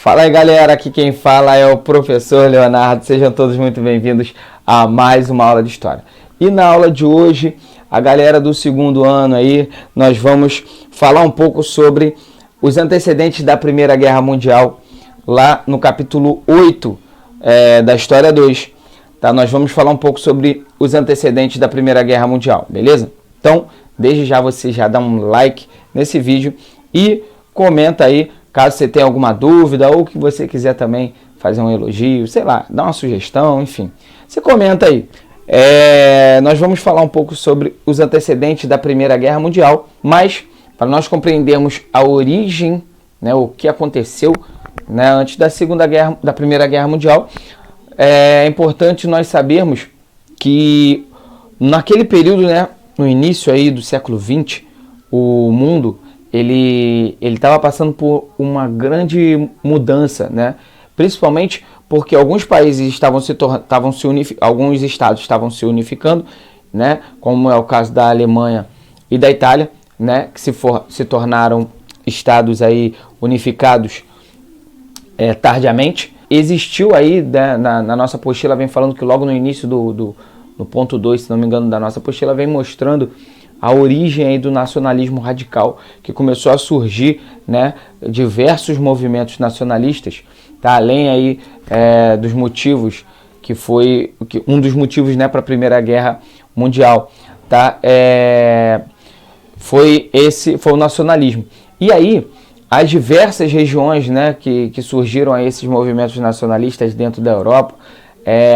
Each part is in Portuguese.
Fala aí galera, aqui quem fala é o professor Leonardo, sejam todos muito bem-vindos a mais uma aula de História. E na aula de hoje, a galera do segundo ano aí, nós vamos falar um pouco sobre os antecedentes da Primeira Guerra Mundial, lá no capítulo 8 da História 2. Tá? Nós vamos falar um pouco sobre os antecedentes da Primeira Guerra Mundial, beleza? Então, desde já você já dá um like nesse vídeo e comenta aí, caso você tenha alguma dúvida ou que você quiser também fazer um elogio, sei lá, dar uma sugestão, enfim. Você comenta aí. Nós vamos falar um pouco sobre os antecedentes da Primeira Guerra Mundial, mas para nós compreendermos a origem, né, o que aconteceu, né, antes da Primeira Guerra Mundial, é importante nós sabermos que naquele período, né, no início aí do século XX, o mundo ele estava passando por uma grande mudança, né? Principalmente porque alguns países alguns estados estavam se unificando, né? Como é o caso da Alemanha e da Itália, né? Que se tornaram estados aí unificados tardiamente. Existiu aí, né, na nossa apostila vem falando que logo no início no ponto 2, se não me engano, da nossa apostila vem mostrando a origem aí do nacionalismo radical, que começou a surgir, né, diversos movimentos nacionalistas, tá? Além aí dos motivos um dos motivos, né, para a Primeira Guerra Mundial, tá? Foi o nacionalismo. E aí as diversas regiões, né, que surgiram aí esses movimentos nacionalistas dentro da Europa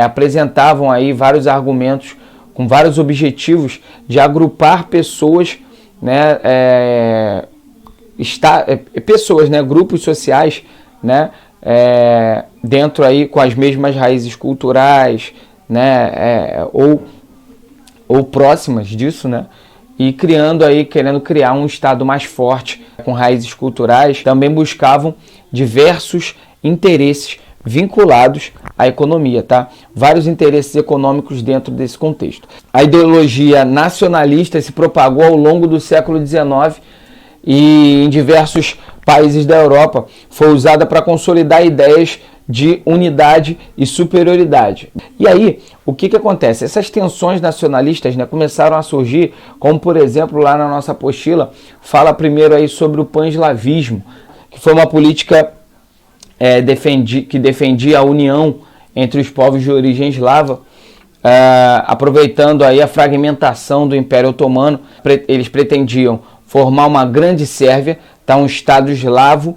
apresentavam aí vários argumentos com vários objetivos de agrupar pessoas, né, pessoas, né, grupos sociais, né, dentro aí com as mesmas raízes culturais, né, ou próximas disso, né, e querendo criar um estado mais forte com raízes culturais. Também buscavam diversos interesses vinculados à economia, tá? Vários interesses econômicos dentro desse contexto. A ideologia nacionalista se propagou ao longo do século XIX e em diversos países da Europa foi usada para consolidar ideias de unidade e superioridade. E aí, o que acontece? Essas tensões nacionalistas, né, começaram a surgir, como por exemplo lá na nossa apostila, fala primeiro aí sobre o pan-eslavismo, que foi uma política que defendia a união entre os povos de origem eslava, aproveitando aí a fragmentação do Império Otomano. Eles pretendiam formar uma grande Sérvia, tá, um estado eslavo,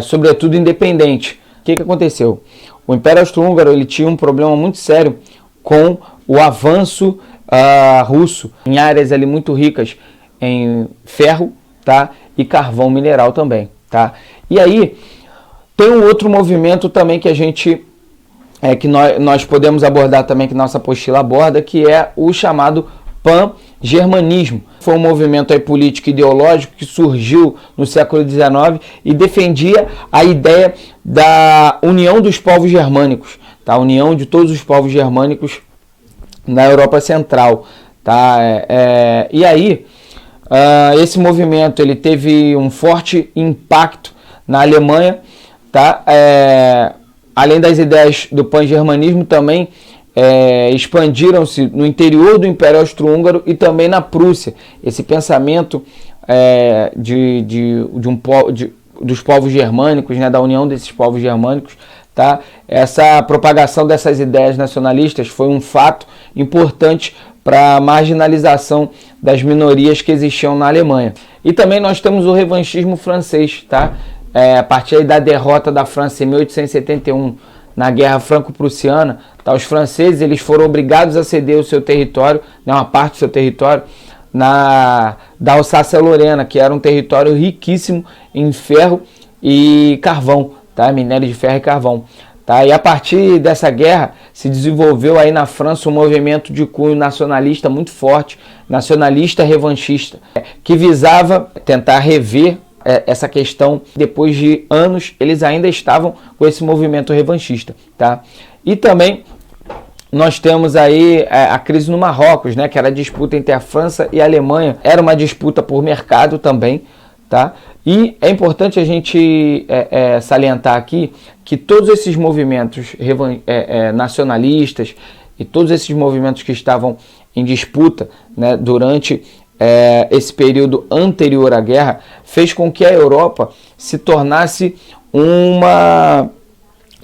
sobretudo independente. O que aconteceu? O Império Austro-Húngaro ele tinha um problema muito sério com o avanço russo em áreas ali muito ricas em ferro, tá, e carvão mineral também, tá? E aí tem um outro movimento também que a gente que nós podemos abordar também, que nossa apostila aborda, que é o chamado pan-germanismo. Foi um movimento aí político e ideológico que surgiu no século XIX e defendia a ideia da união dos povos germânicos, tá? A união de todos os povos germânicos na Europa Central, tá? E aí esse movimento ele teve um forte impacto na Alemanha, tá? Além das ideias do pan-germanismo, também expandiram-se no interior do Império Austro-Húngaro e também na Prússia. Esse pensamento dos povos germânicos, né, da união desses povos germânicos, tá? Essa propagação dessas ideias nacionalistas foi um fato importante para a marginalização das minorias que existiam na Alemanha. E também nós temos o revanchismo francês, tá? A partir aí da derrota da França em 1871 na Guerra Franco-Prussiana, tá? Os franceses eles foram obrigados a ceder o seu território, né, uma parte do seu território, da Alsácia-Lorena, que era um território riquíssimo em ferro e carvão, tá? Minério de ferro e carvão. Tá? E a partir dessa guerra se desenvolveu aí na França um movimento de cunho nacionalista muito forte, nacionalista revanchista, que visava tentar rever essa questão. Depois de anos, eles ainda estavam com esse movimento revanchista, tá? E também nós temos aí a crise no Marrocos, né? Que era a disputa entre a França e a Alemanha. Era uma disputa por mercado também, tá? E é importante a gente salientar aqui que todos esses movimentos nacionalistas e todos esses movimentos que estavam em disputa, né, durante esse período anterior à guerra, fez com que a Europa se tornasse um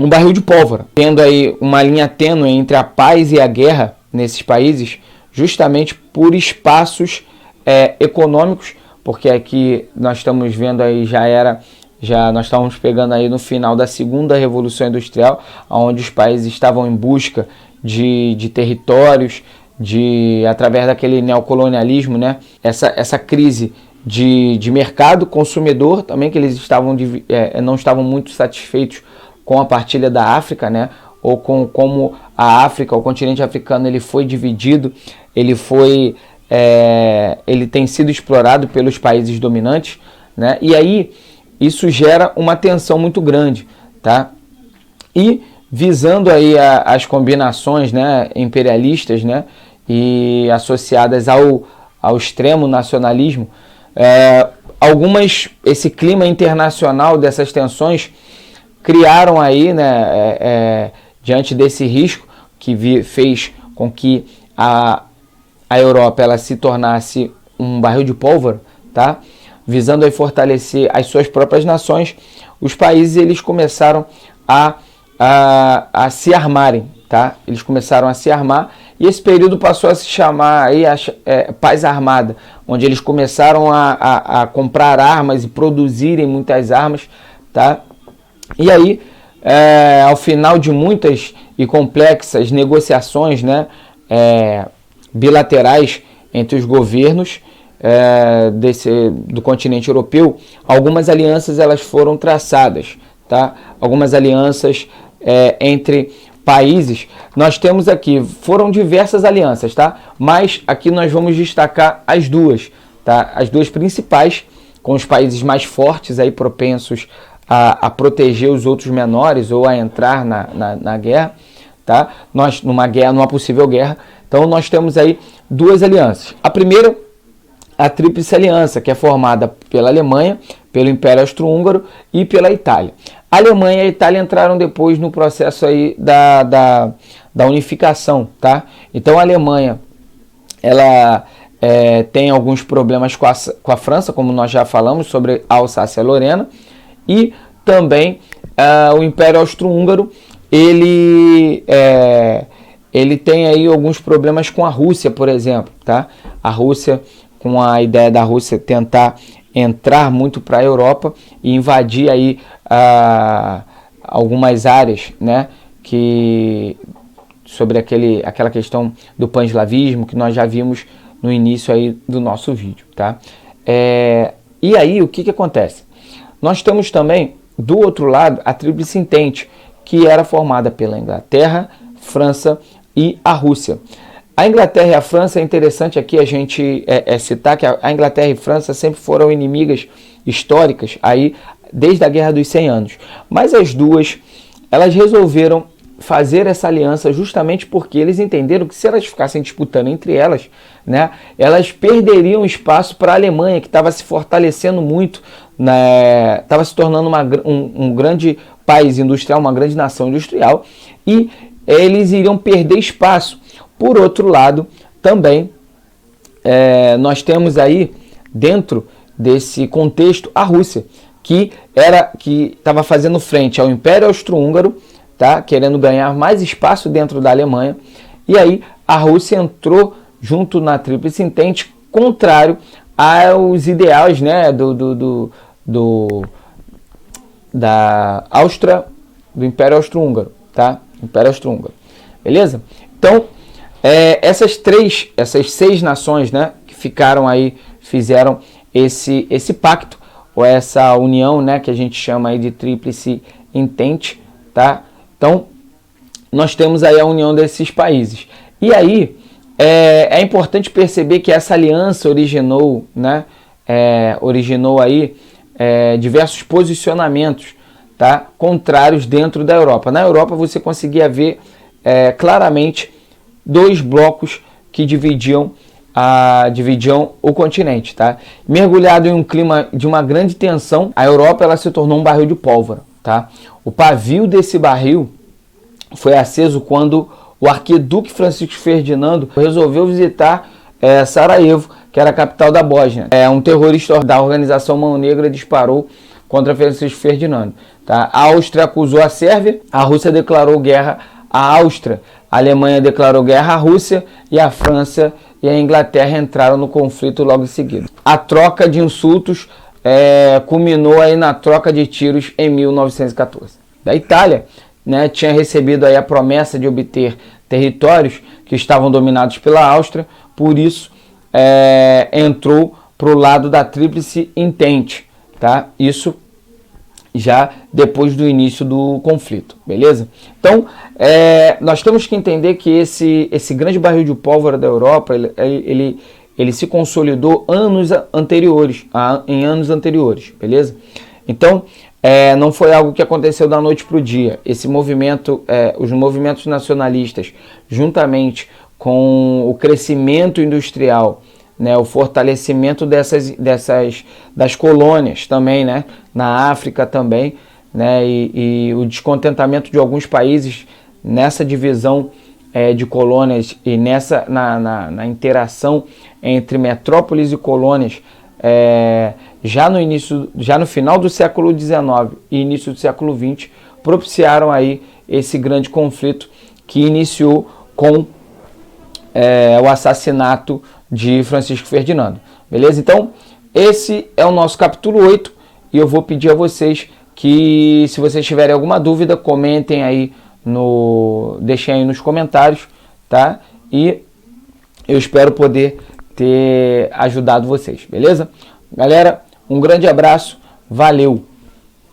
barril de pólvora, tendo aí uma linha tênue entre a paz e a guerra nesses países, justamente por espaços econômicos, porque aqui nós estamos vendo aí nós estávamos pegando aí no final da segunda Revolução Industrial, onde os países estavam em busca de territórios, através daquele neocolonialismo, né? Essa crise de mercado consumidor também, que eles não estavam muito satisfeitos com a partilha da África, né? Ou com como a África, o continente africano, ele foi dividido, ele tem sido explorado pelos países dominantes, né? E aí isso gera uma tensão muito grande, tá? E visando aí as combinações, né, imperialistas, né, e associadas ao extremo nacionalismo, esse clima internacional dessas tensões criaram aí, né, diante desse risco que fez com que a Europa ela se tornasse um barril de pólvora, tá? Visando aí fortalecer as suas próprias nações, os países eles começaram a se armarem, tá? Eles começaram a se armar e esse período passou a se chamar aí paz armada, onde eles começaram a comprar armas e produzirem muitas armas, tá? E aí, ao final de muitas e complexas negociações, né, bilaterais entre os governos do continente europeu, algumas alianças elas foram traçadas, tá? Algumas alianças entre países. Nós temos aqui, foram diversas alianças, tá? Mas aqui nós vamos destacar as duas, tá? As duas principais, com os países mais fortes aí propensos a proteger os outros menores ou a entrar na guerra, tá? Numa possível guerra. Então nós temos aí duas alianças. A primeira, a Tríplice Aliança, que é formada pela Alemanha, pelo Império Austro-Húngaro e pela Itália. A Alemanha e a Itália entraram depois no processo aí da unificação, tá? Então a Alemanha ela tem alguns problemas com a França, como nós já falamos sobre a Alsácia-Lorena, e também o Império Austro-Húngaro ele tem aí alguns problemas com a Rússia, por exemplo, tá? A Rússia, com a ideia da Rússia tentar entrar muito para a Europa e invadir aí algumas áreas, né, sobre aquela questão do pan-eslavismo que nós já vimos no início aí do nosso vídeo, tá? E aí o que acontece? Nós temos também do outro lado a Tríplice Entente, que era formada pela Inglaterra, França e a Rússia. A Inglaterra e a França, é interessante aqui a gente citar que a Inglaterra e a França sempre foram inimigas históricas aí desde a Guerra dos 100 Anos. Mas as duas, elas resolveram fazer essa aliança justamente porque eles entenderam que se elas ficassem disputando entre elas, né, elas perderiam espaço para a Alemanha, que estava se fortalecendo muito, né, estava se tornando um grande país industrial, uma grande nação industrial, e eles iriam perder espaço. Por outro lado, também nós temos aí, dentro desse contexto, a Rússia, que estava fazendo frente ao Império Austro-Húngaro, tá? Querendo ganhar mais espaço dentro da Alemanha. E aí a Rússia entrou junto na Tríplice Entente, contrário aos ideais, né, do Império Austro-Húngaro, tá? Império Austro-Húngaro. Beleza? Então, essas 6 nações, né, que ficaram aí, fizeram esse pacto, ou essa união, né, que a gente chama aí de Tríplice Entente, tá? Então, nós temos aí a união desses países. E aí, é importante perceber que essa aliança originou, né, aí diversos posicionamentos, tá, contrários dentro da Europa. Na Europa você conseguia ver claramente 2 blocos que dividiam dividiam o continente, tá? Mergulhado em um clima de uma grande tensão, a Europa ela se tornou um barril de pólvora, tá? O pavio desse barril foi aceso quando o arquiduque Francisco Ferdinando resolveu visitar Sarajevo, que era a capital da Bósnia. Um terrorista da organização Mão Negra disparou contra Francisco Ferdinando, tá? A Áustria acusou a Sérvia, a Rússia declarou guerra à Áustria, a Alemanha declarou guerra à Rússia e a França e a Inglaterra entraram no conflito logo em seguida. A troca de insultos culminou aí na troca de tiros em 1914. Da Itália, né, tinha recebido aí a promessa de obter territórios que estavam dominados pela Áustria, por isso entrou para o lado da Tríplice Entente, tá? Isso já depois do início do conflito, beleza? Então, nós temos que entender que esse grande barril de pólvora da Europa, ele se consolidou em anos anteriores, beleza? Então, não foi algo que aconteceu da noite para o dia. Esse movimento, os movimentos nacionalistas, juntamente com o crescimento industrial, né, o fortalecimento das colônias também, né, na África também, né, e o descontentamento de alguns países nessa divisão de colônias e na interação entre metrópoles e colônias, já no final do século XIX e início do século XX, propiciaram aí esse grande conflito que iniciou com o assassinato de Francisco Ferdinando, beleza? Então, esse é o nosso capítulo 8 e eu vou pedir a vocês que, se vocês tiverem alguma dúvida, comentem aí, deixem aí nos comentários, tá? E eu espero poder ter ajudado vocês, beleza? Galera, um grande abraço, valeu!